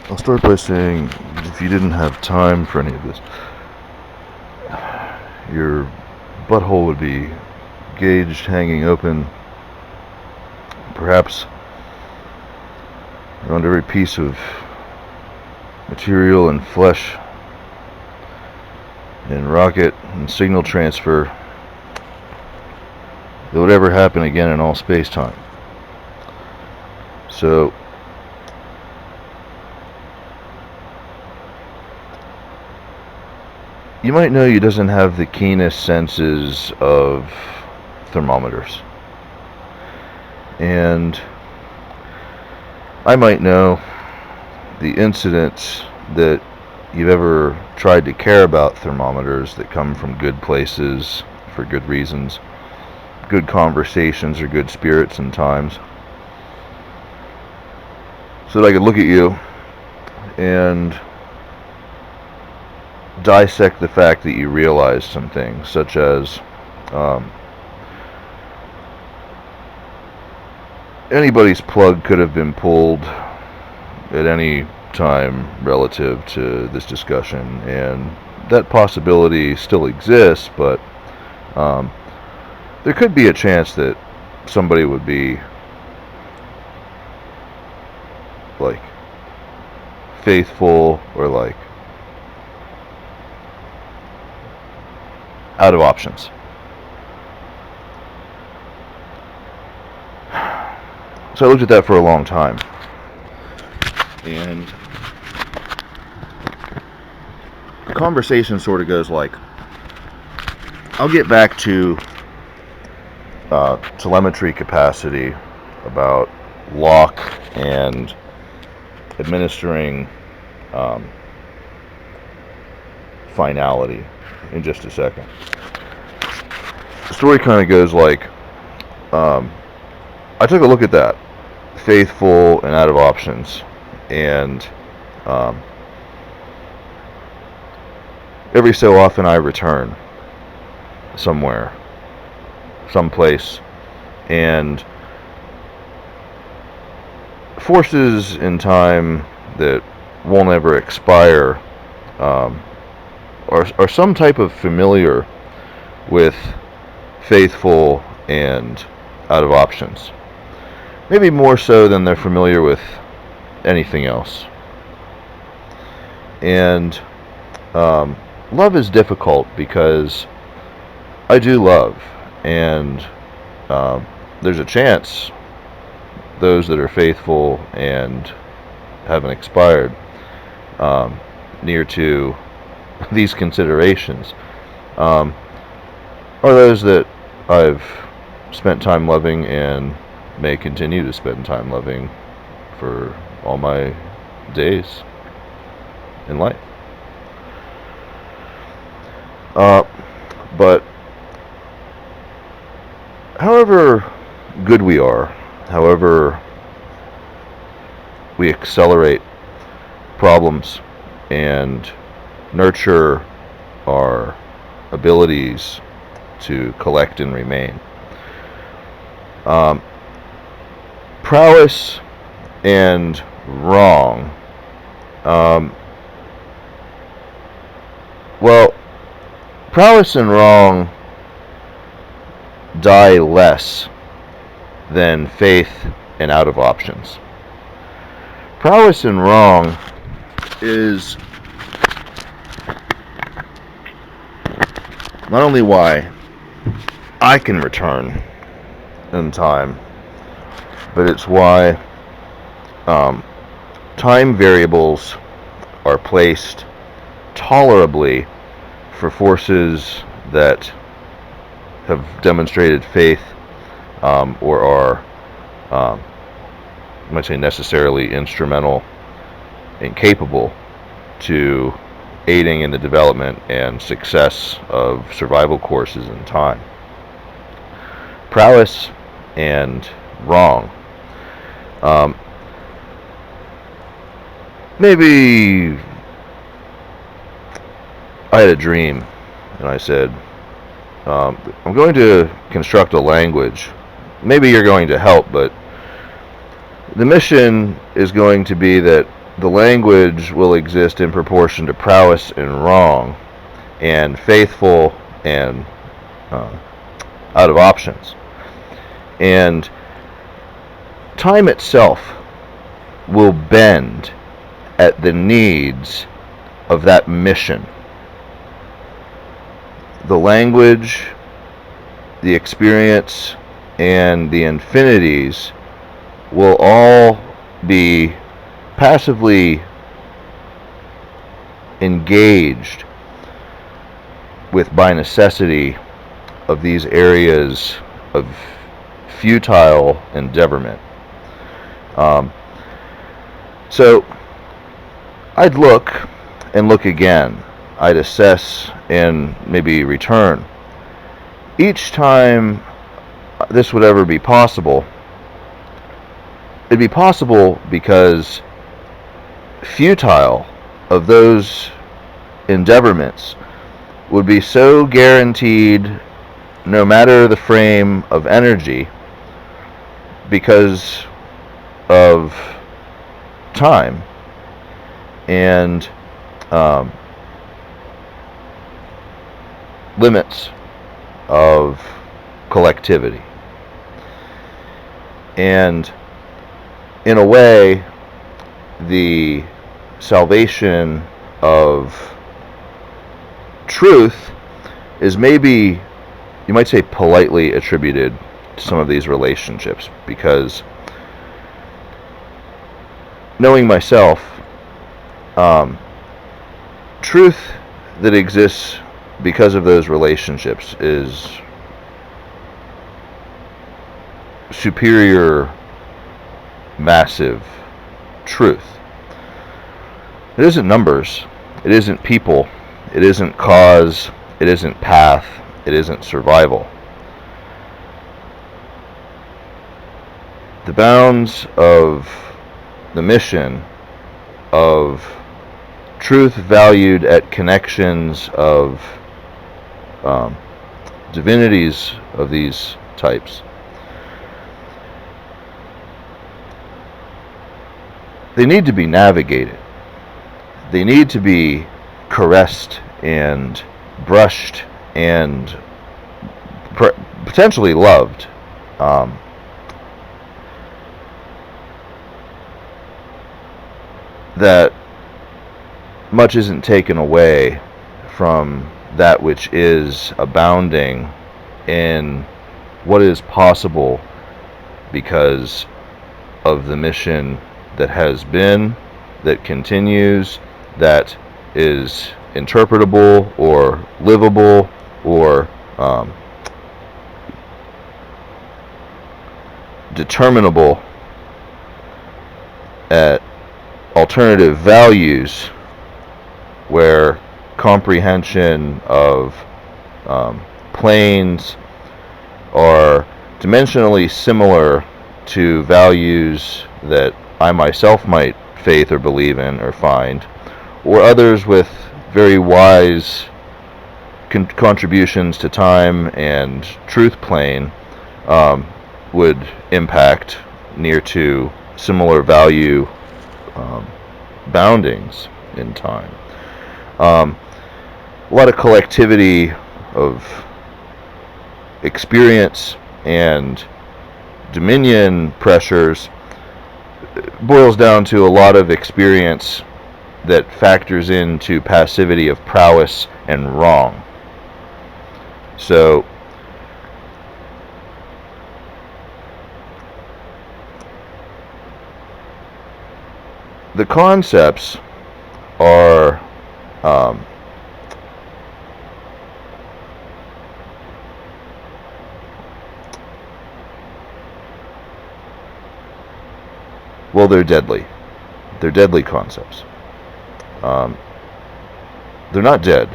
I'll start by saying, if you didn't have time for any of this, your butthole would be gauged, hanging open, perhaps around every piece of material and flesh and rocket and signal transfer that would ever happen again in all space-time. So you might know you doesn't have the keenest senses of thermometers. And I might know the incidents that you've ever tried to care about thermometers that come from good places for good reasons, good conversations or good spirits and times, so that I could look at you and dissect the fact that you realize some things, such as anybody's plug could have been pulled at any time relative to this discussion, and that possibility still exists, but there could be a chance that somebody would be like faithful or like out of options. So I looked at that for a long time, and the conversation sort of goes like, I'll get back to telemetry capacity about lock and administering finality in just a second. The story kind of goes like, I took a look at that, faithful and out of options, and every so often I return somewhere, someplace, and forces in time that won't ever expire are some type of familiar with faithful and out of options. Maybe more so than they're familiar with anything else. And love is difficult because I do love, and there's a chance those that are faithful and haven't expired near to these considerations are those that I've spent time loving and may continue to spend time loving for all my days in life. But however good we are, however we accelerate problems and nurture our abilities to collect and remain, prowess and wrong, well, prowess and wrong die less than faith and out of options. Prowess and wrong is not only why I can return in time, but it's why time variables are placed tolerably for forces that have demonstrated faith or are, I might say, necessarily instrumental and capable to aiding in the development and success of survival courses in time. Prowess and wrong. Maybe I had a dream and I said, I'm going to construct a language. Maybe you're going to help, but the mission is going to be that the language will exist in proportion to prowess and wrong, and faithful and out of options. And time itself will bend at the needs of that mission. The language, the experience, and the infinities will all be passively engaged with, by necessity, of these areas of futile endeavorment. So I'd look and look again. I'd assess and maybe return. Each time this would ever be possible, it'd be possible because futile of those endeavorments would be so guaranteed, no matter the frame of energy, because of time and limits of collectivity. And in a way, the salvation of truth is maybe, you might say, politely attributed to some of these relationships, because knowing myself, truth that exists because of those relationships is superior, massive truth. It isn't numbers, it isn't people, it isn't cause, it isn't path, it isn't survival. The bounds of the mission of truth valued at connections of divinities of these types, they need to be navigated. They need to be caressed and brushed and potentially loved. That much isn't taken away from that which is abounding in what is possible because of the mission that has been, that continues, that is interpretable or livable or determinable at alternative values, where comprehension of planes are dimensionally similar to values that I myself might faith or believe in or find, or others with very wise contributions to time and truth plane would impact near to similar value boundings in time. A lot of collectivity of experience and dominion pressures boils down to a lot of experience that factors into passivity of prowess and wrong. So the concepts are well, they're deadly. They're deadly concepts. They're not dead,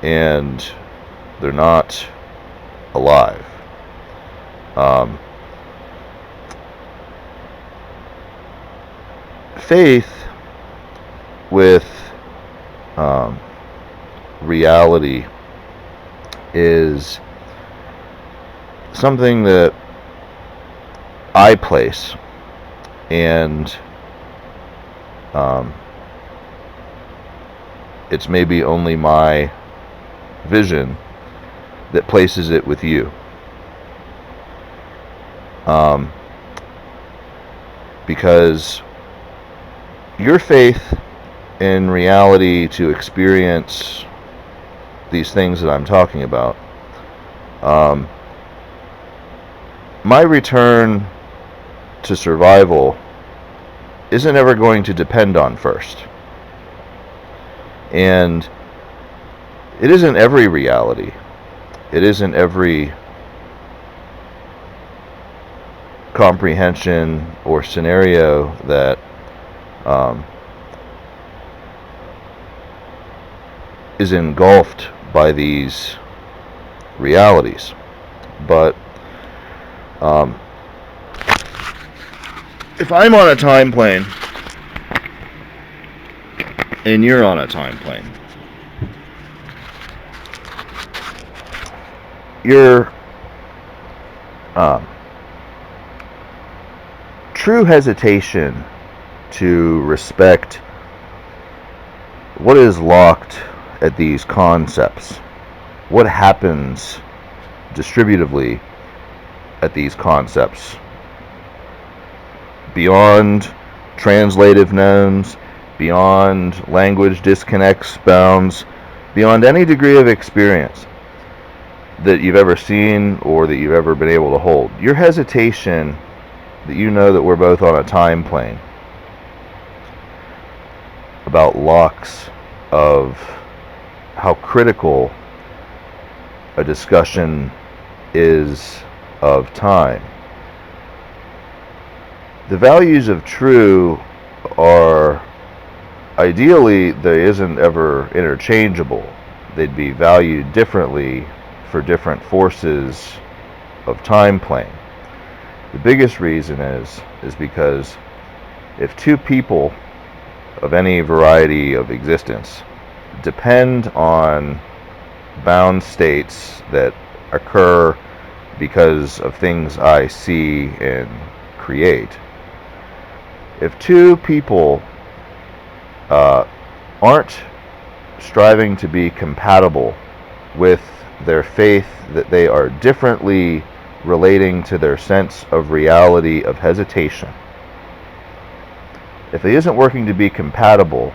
and they're not alive. Faith with reality is something that I place and It's maybe only my vision that places it with you. Because your faith in reality to experience these things that I'm talking about, my return to survival isn't ever going to depend on first. And it isn't every reality. It isn't every comprehension or scenario that is engulfed by these realities. But if I'm on a time plane and you're on a time plane, your true hesitation to respect what is locked at these concepts, what happens distributively at these concepts, beyond translative knowns, beyond language disconnects bounds, beyond any degree of experience that you've ever seen or that you've ever been able to hold. Your hesitation that you know that we're both on a time plane about locks of how critical a discussion is of time. The values of true are ideally, they isn't ever interchangeable. They'd be valued differently for different forces of time plane. The biggest reason is because if two people of any variety of existence depend on bound states that occur because of things I see and create, if two people aren't striving to be compatible with their faith that they are differently relating to their sense of reality of hesitation, if it isn't working to be compatible,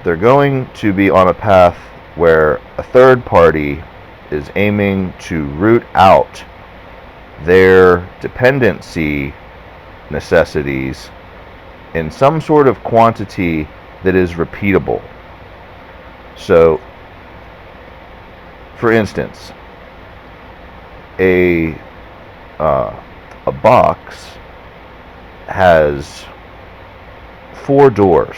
they're going to be on a path where a third party is aiming to root out their dependency necessities in some sort of quantity that is repeatable. So, for instance, a box has 4 doors.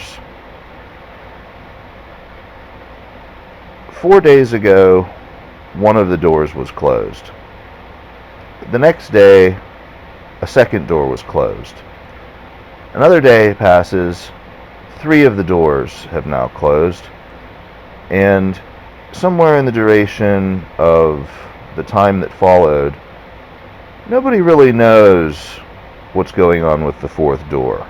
4 days ago, one of the doors was closed. The next day, a second door was closed. Another day passes, 3 of the doors have now closed, and somewhere in the duration of the time that followed, nobody really knows what's going on with the 4th door.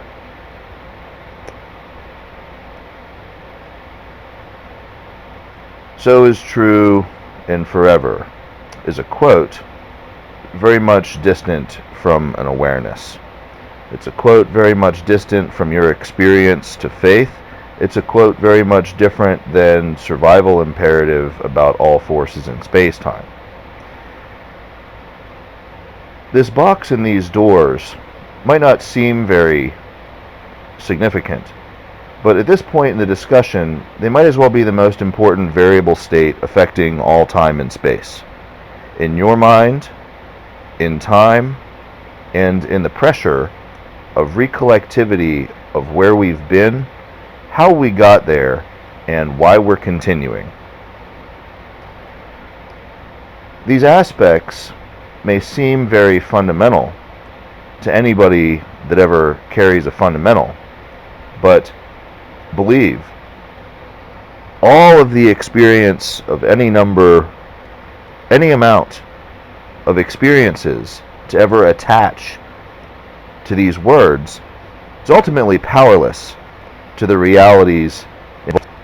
So is true and forever is a quote very much distant from an awareness. It's a quote very much distant from your experience to faith. It's a quote very much different than survival imperative about all forces in space-time. This box and these doors might not seem very significant, but at this point in the discussion, they might as well be the most important variable state affecting all time and space. In your mind, in time, and in the pressure of recollectivity of where we've been, how we got there, and why we're continuing. These aspects may seem very fundamental to anybody that ever carries a fundamental, but believe, all of the experience of any number, any amount of experiences to ever attach to these words is ultimately powerless to the realities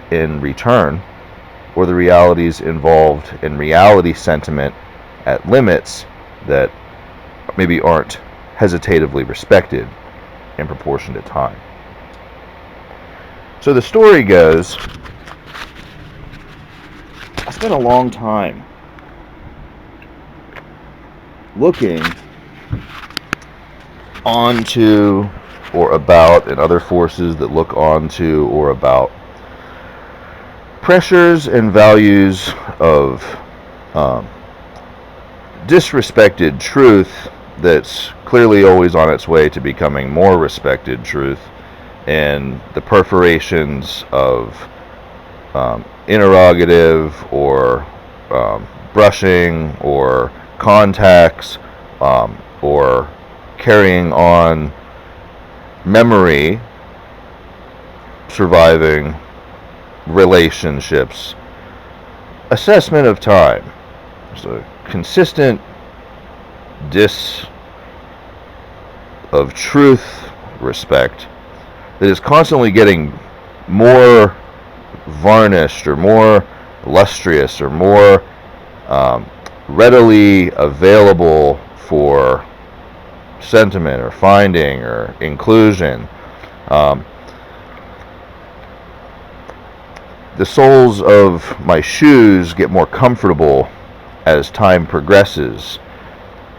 in return, or the realities involved in reality sentiment at limits that maybe aren't hesitatively respected in proportion to time. So the story goes, I spent a long time looking onto or about, and other forces that look onto or about, pressures and values of disrespected truth that's clearly always on its way to becoming more respected truth, and the perforations of interrogative or brushing or contacts or carrying on memory, surviving relationships, assessment of time. So consistent of truth respect that is constantly getting more varnished or more lustrous or more readily available for sentiment or finding or inclusion. The soles of my shoes get more comfortable as time progresses.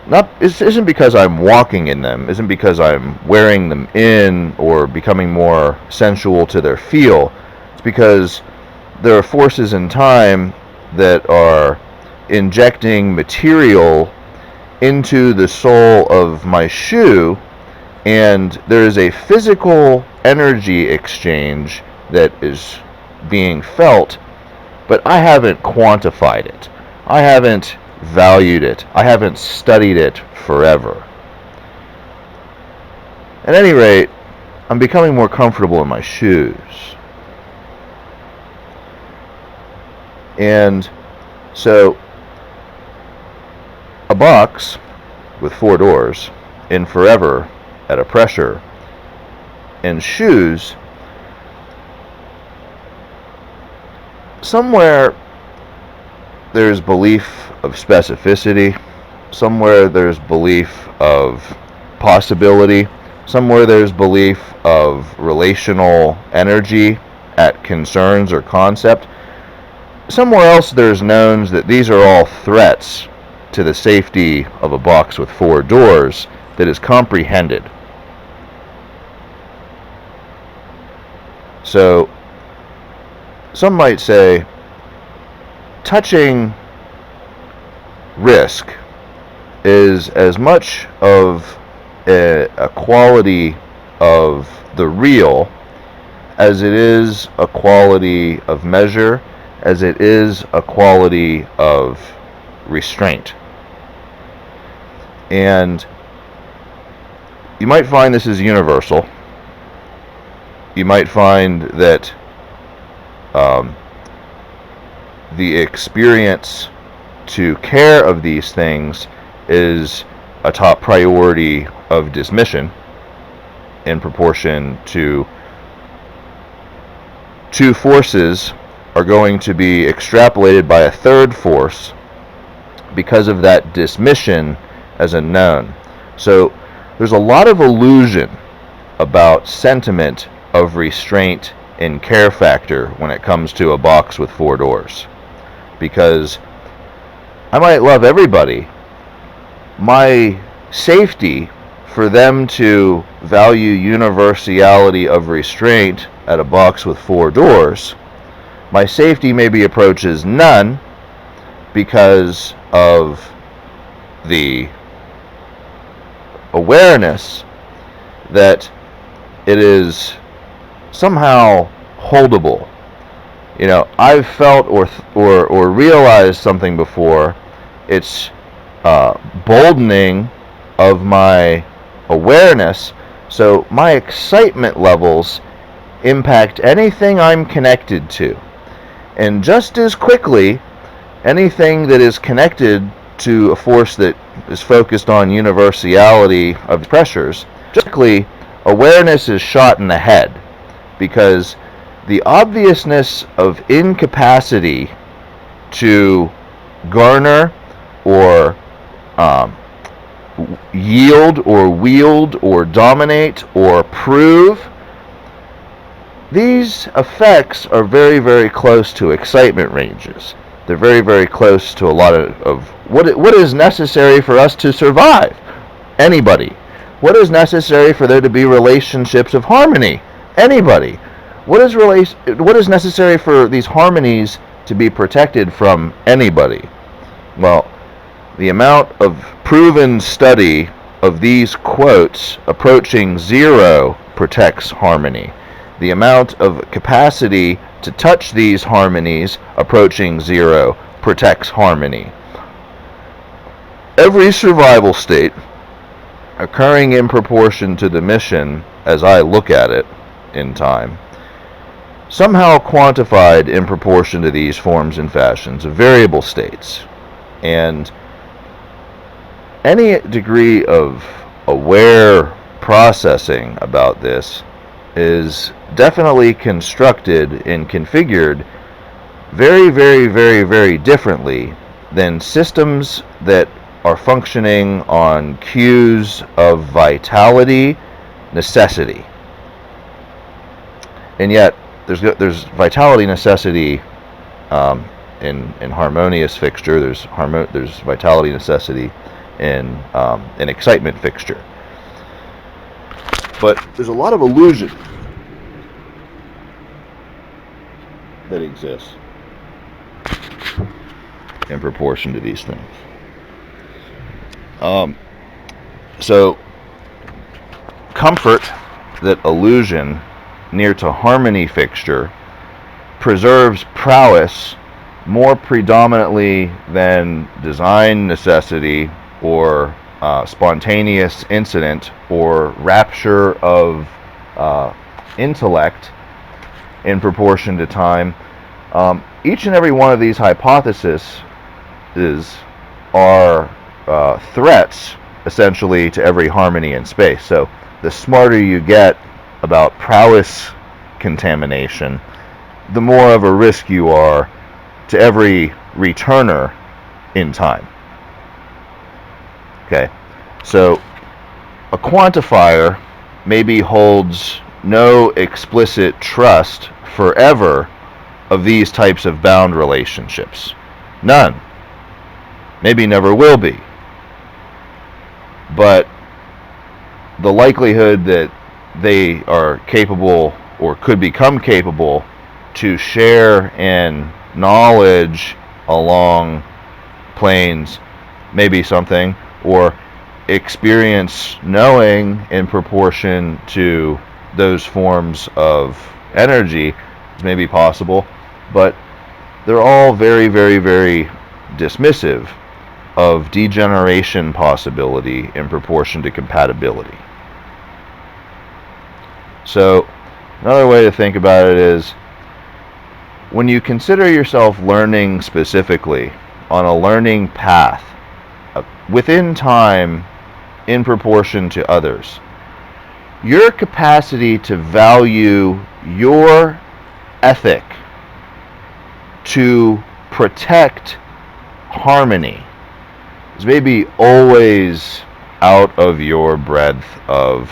It isn't because I'm walking in them, isn't because I'm wearing them in or becoming more sensual to their feel. It's because there are forces in time that are injecting material into the sole of my shoe, and there is a physical energy exchange that is being felt, but I haven't quantified it. I haven't valued it. I haven't studied it forever. At any rate, I'm becoming more comfortable in my shoes. And so, a box with 4 doors in forever at a pressure, and shoes, somewhere there's belief of specificity, somewhere there's belief of possibility, somewhere there's belief of relational energy at concerns or concept, somewhere else there's knowns that these are all threats to the safety of a box with 4 doors that is comprehended. So, some might say, touching risk is as much of a quality of the real as it is a quality of measure, as it is a quality of restraint. And you might find this is universal. You might find that the experience to care of these things is a top priority of dismission in proportion to 2 forces are going to be extrapolated by a 3rd force because of that dismission as a known. So there's a lot of illusion about sentiment of restraint and care factor when it comes to a box with 4 doors. Because I might love everybody. My safety for them to value universality of restraint at a box with 4 doors, my safety maybe approaches none because of the awareness that it is somehow holdable. You know, I've felt or realized something before. It's boldening of my awareness, so my excitement levels impact anything I'm connected to. And just as quickly, anything that is connected to a force that is focused on universality of pressures, just quickly, awareness is shot in the head. because the obviousness of incapacity to garner or yield or wield or dominate or prove, these effects are very, very close to excitement ranges. They're very, very close to a lot of what is necessary for us to survive. Anybody. What is necessary for there to be relationships of harmony? Anybody. What is necessary for these harmonies to be protected from? Anybody. Well, the amount of proven study of these quotes approaching zero protects harmony. The amount of capacity to touch these harmonies approaching zero protects harmony. Every survival state occurring in proportion to the mission, as I look at it in time, somehow quantified in proportion to these forms and fashions of variable states. And any degree of aware processing about this is definitely constructed and configured very, very, very, very differently than systems that are functioning on cues of vitality, necessity. And yet, there's vitality, necessity in harmonious fixture. There's vitality, necessity in an excitement fixture. But there's a lot of illusion that exists in proportion to these things. So, comfort that illusion near to harmony fixture preserves prowess more predominantly than design necessity or spontaneous incident or rapture of intellect in proportion to time. Each and every one of these hypotheses are threats essentially to every harmony in space. So the smarter you get about prowess contamination, the more of a risk you are to every returner in time. Okay, so a quantifier maybe holds no explicit trust forever of these types of bound relationships. None. Maybe never will be. But the likelihood that they are capable or could become capable to share in knowledge along planes may be something, or experience knowing in proportion to those forms of energy may be possible, but they're all very, very, very dismissive of degeneration possibility in proportion to compatibility. So another way to think about it is, when you consider yourself learning specifically on a learning path within time in proportion to others, your capacity to value your ethic to protect harmony is maybe always out of your breadth of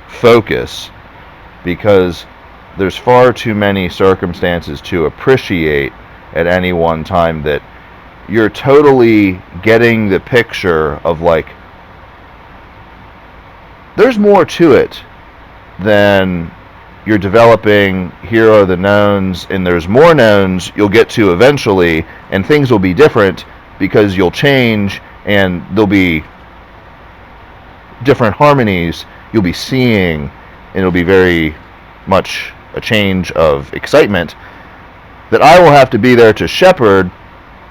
focus, because there's far too many circumstances to appreciate at any one time that you're totally getting the picture of, like, there's more to it than you're developing. Here are the knowns, and there's more knowns you'll get to eventually, and things will be different because you'll change, and there'll be different harmonies you'll be seeing, and it'll be very much a change of excitement that I will have to be there to shepherd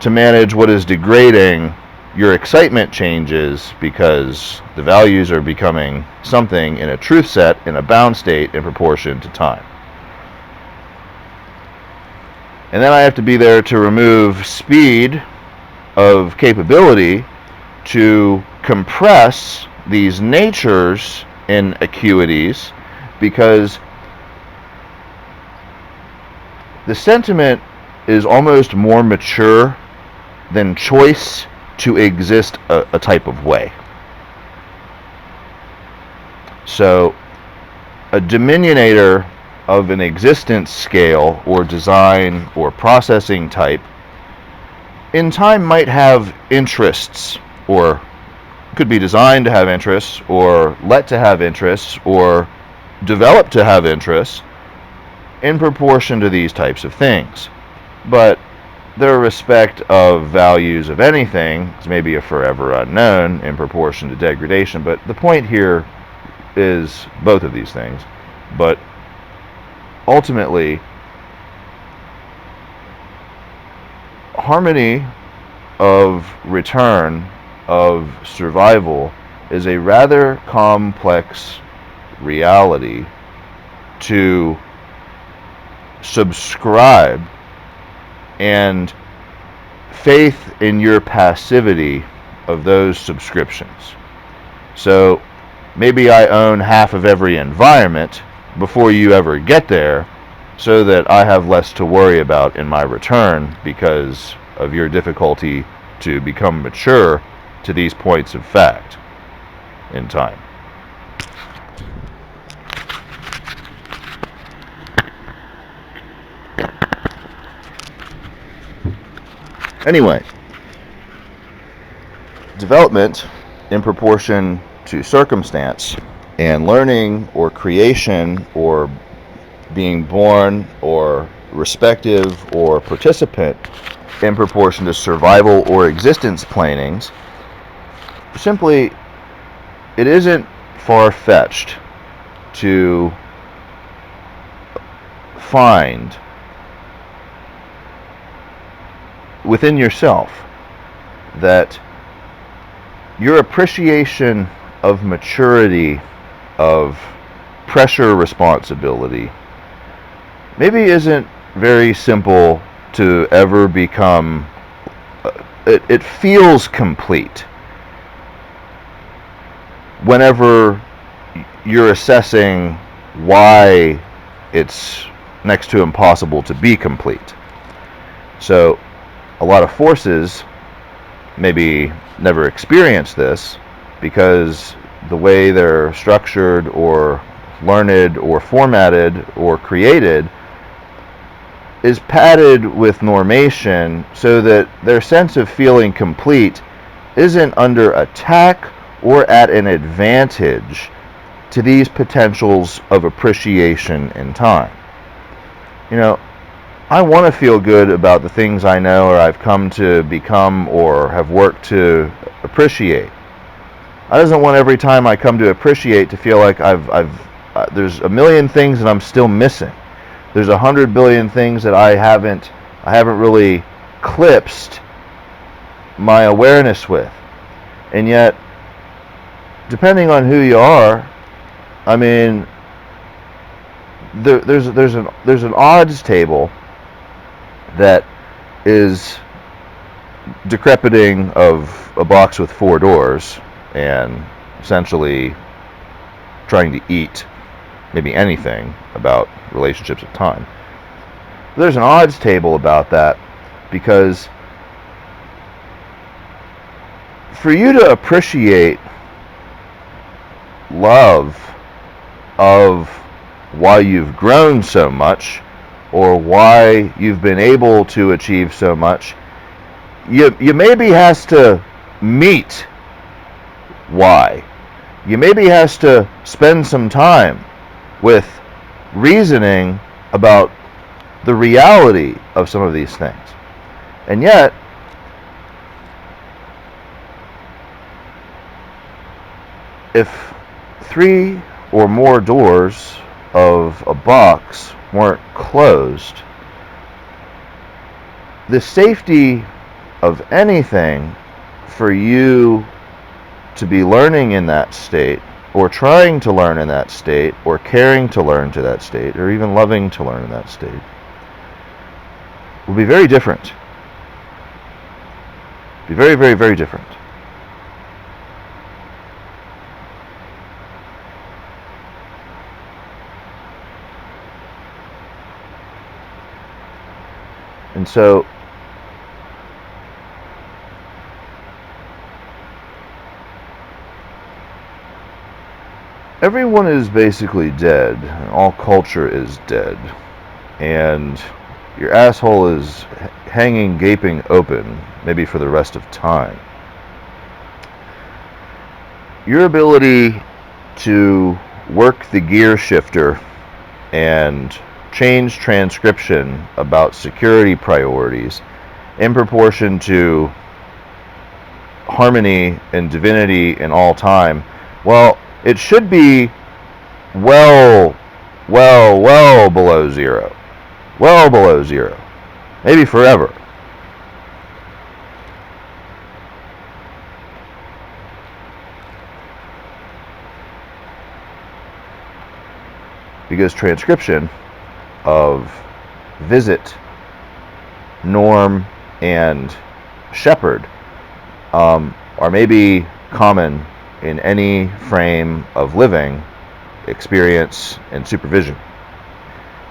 to manage what is degrading your excitement changes, because the values are becoming something in a truth set in a bound state in proportion to time. And then I have to be there to remove speed of capability to compress these natures in acuities, because the sentiment is almost more mature than choice to exist a type of way. So a dominionator of an existence scale or design or processing type in time might have interests, or could be designed to have interests, or let to have interests, or developed to have interests in proportion to these types of things. But their respect of values of anything is maybe a forever unknown in proportion to degradation. But the point here is both of these things. But ultimately, harmony of return, of survival, is a rather complex reality to subscribe, and faith in your passivity of those subscriptions. So maybe I own half of every environment before you ever get there, so that I have less to worry about in my return because of your difficulty to become mature to these points of fact in time. Anyway, development in proportion to circumstance, and learning or creation or being born or respective or participant in proportion to survival or existence planings, simply, it isn't far-fetched to find within yourself that your appreciation of maturity, of pressure responsibility, maybe isn't very simple to ever become. It feels complete whenever you're assessing why it's next to impossible to be complete. So a lot of forces maybe never experience this because the way they're structured or learned or formatted or created is padded with normation, so that their sense of feeling complete isn't under attack or at an advantage to these potentials of appreciation in time. You know, I want to feel good about the things I know or I've come to become or have worked to appreciate. I don't want every time I come to appreciate to feel like there's a million things that I'm still missing. There's 100 billion things that I haven't really clipsed my awareness with. And yet, depending on who you are, I mean, there's an odds table that is decrepiting of a box with 4 doors and essentially trying to eat maybe anything about relationships of time. There's an odds table about that, because for you to appreciate love of why you've grown so much or why you've been able to achieve so much, you maybe has to meet why. You maybe has to spend some time with reasoning about the reality of some of these things. And yet, if 3 or more doors of a box weren't closed, the safety of anything for you to be learning in that state, or trying to learn in that state, or caring to learn to that state, or even loving to learn in that state, will be very different. Be very, very, very different. And so everyone is basically dead, and all culture is dead, and your asshole is hanging gaping open, maybe for the rest of time. Your ability to work the gear shifter and change transcription about security priorities in proportion to harmony and divinity in all time, well, it should be well below zero. Well below zero. Maybe forever. Because transcription of visit, norm, and shepherd are maybe common in any frame of living, experience, and supervision.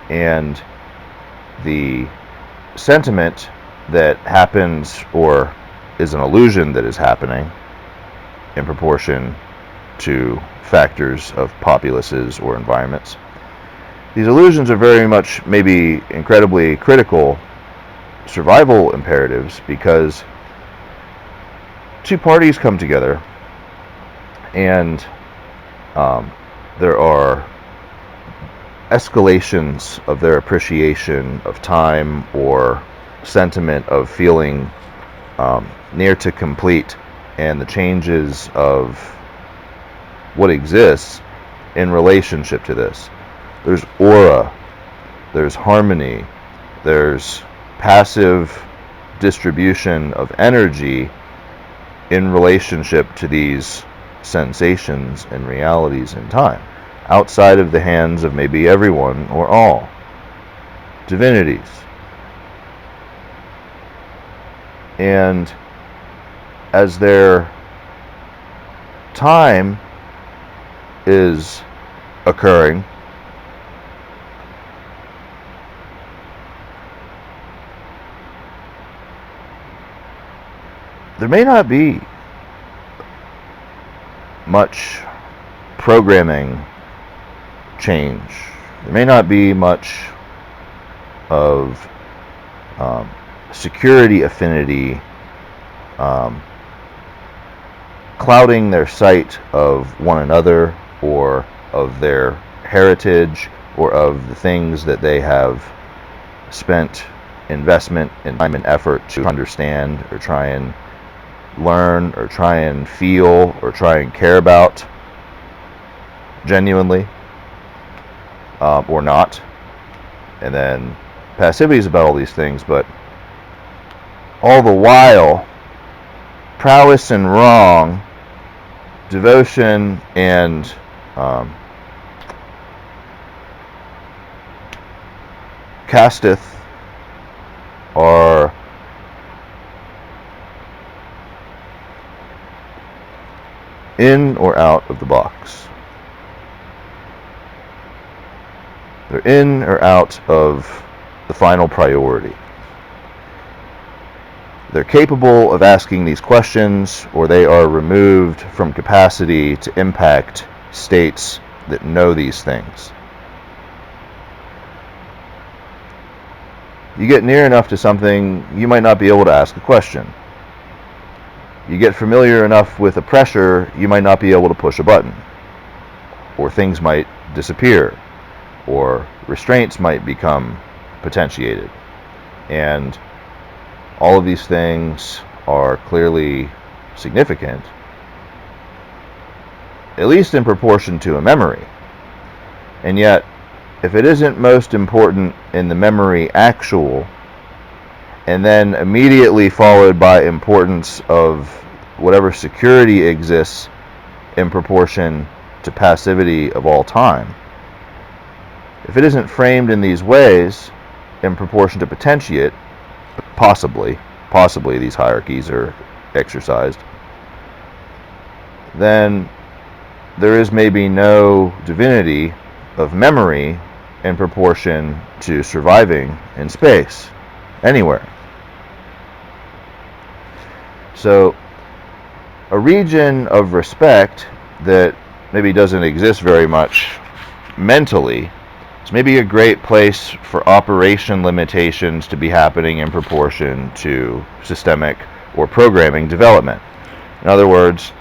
And the sentiment that happens, or is an illusion that is happening, in proportion to factors of populaces or environments, these illusions are very much maybe incredibly critical survival imperatives, because two parties come together and there are escalations of their appreciation of time or sentiment of feeling near to complete, and the changes of what exists in relationship to this. There's aura, there's harmony, there's passive distribution of energy in relationship to these sensations and realities in time, outside of the hands of maybe everyone or all divinities. And as their time is occurring, there may not be much programming change. There may not be much of security affinity clouding their sight of one another, or of their heritage, or of the things that they have spent investment and time and effort to understand, or try and learn, or try and feel, or try and care about genuinely, or not. And then passivity is about all these things, but all the while, prowess and wrong, devotion and casteth are in or out of the box. They're in or out of the final priority. They're capable of asking these questions, or they are removed from capacity to impact states that know these things. You get near enough to something, you might not be able to ask a question. You get familiar enough with a pressure, you might not be able to push a button. Or things might disappear. Or restraints might become potentiated. And all of these things are clearly significant, at least in proportion to a memory. And yet, if it isn't most important in the memory actual, and then immediately followed by importance of whatever security exists in proportion to passivity of all time, if it isn't framed in these ways in proportion to potentiate, possibly these hierarchies are exercised, then there is maybe no divinity of memory in proportion to surviving in space. anywhere. So a region of respect that maybe doesn't exist very much mentally, it's maybe a great place for operation limitations to be happening in proportion to systemic or programming development. In other words,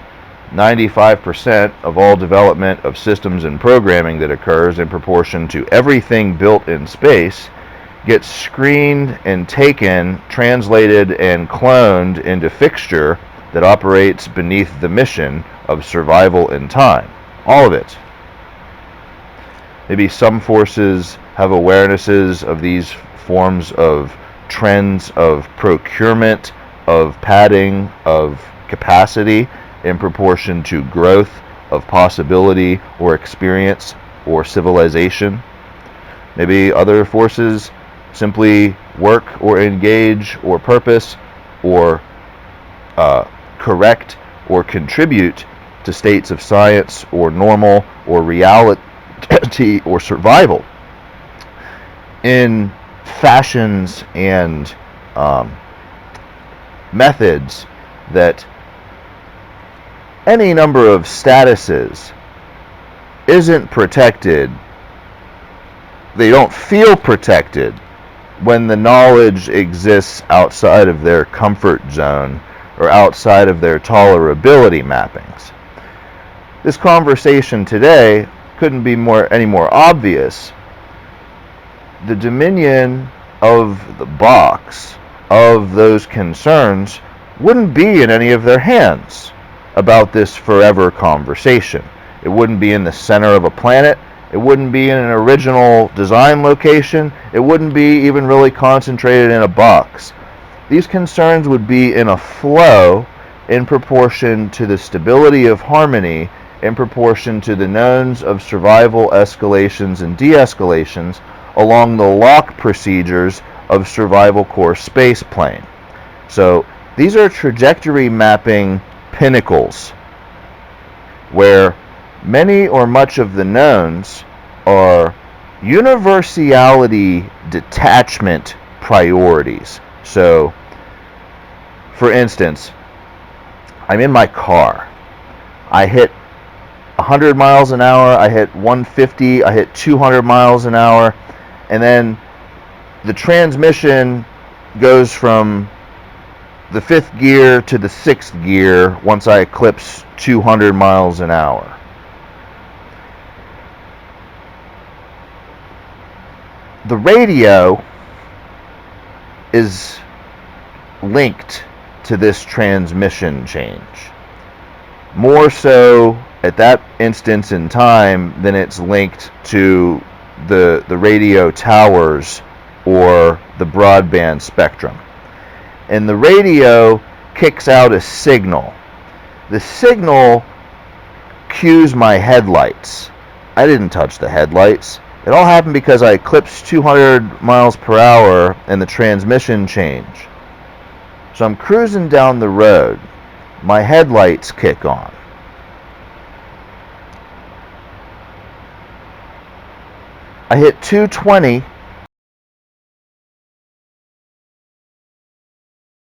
95% of all development of systems and programming that occurs in proportion to everything built in space gets screened and taken, translated, and cloned into fixture that operates beneath the mission of survival in time. All of it. Maybe some forces have awarenesses of these forms of trends of procurement, of padding, of capacity in proportion to growth of possibility or experience or civilization. Maybe other forces simply work or engage or purpose or correct or contribute to states of science or normal or reality or survival in fashions and methods that any number of statuses isn't protected. They don't feel protected when the knowledge exists outside of their comfort zone or outside of their tolerability mappings. This conversation today couldn't be any more obvious. The dominion of the box of those concerns wouldn't be in any of their hands about this forever conversation. It wouldn't be in the center of a planet. It wouldn't be in an original design location. It wouldn't be even really concentrated in a box. These concerns would be in a flow in proportion to the stability of harmony, in proportion to the knowns of survival escalations and de-escalations along the lock procedures of survival core space plane. So these are trajectory mapping pinnacles where many or much of the knowns are universality detachment priorities. So, for instance, I'm in my car. I hit 100 miles an hour, I hit 150, I hit 200 miles an hour, and then the transmission goes from the 5th gear to the 6th gear once I eclipse 200 miles an hour. The radio is linked to this transmission change, more so at that instance in time than it's linked to the radio towers or the broadband spectrum. And the radio kicks out a signal. The signal cues my headlights. I didn't touch the headlights. It all happened because I eclipsed 200 miles per hour and the transmission change. So I'm cruising down the road. My headlights kick on. I hit 220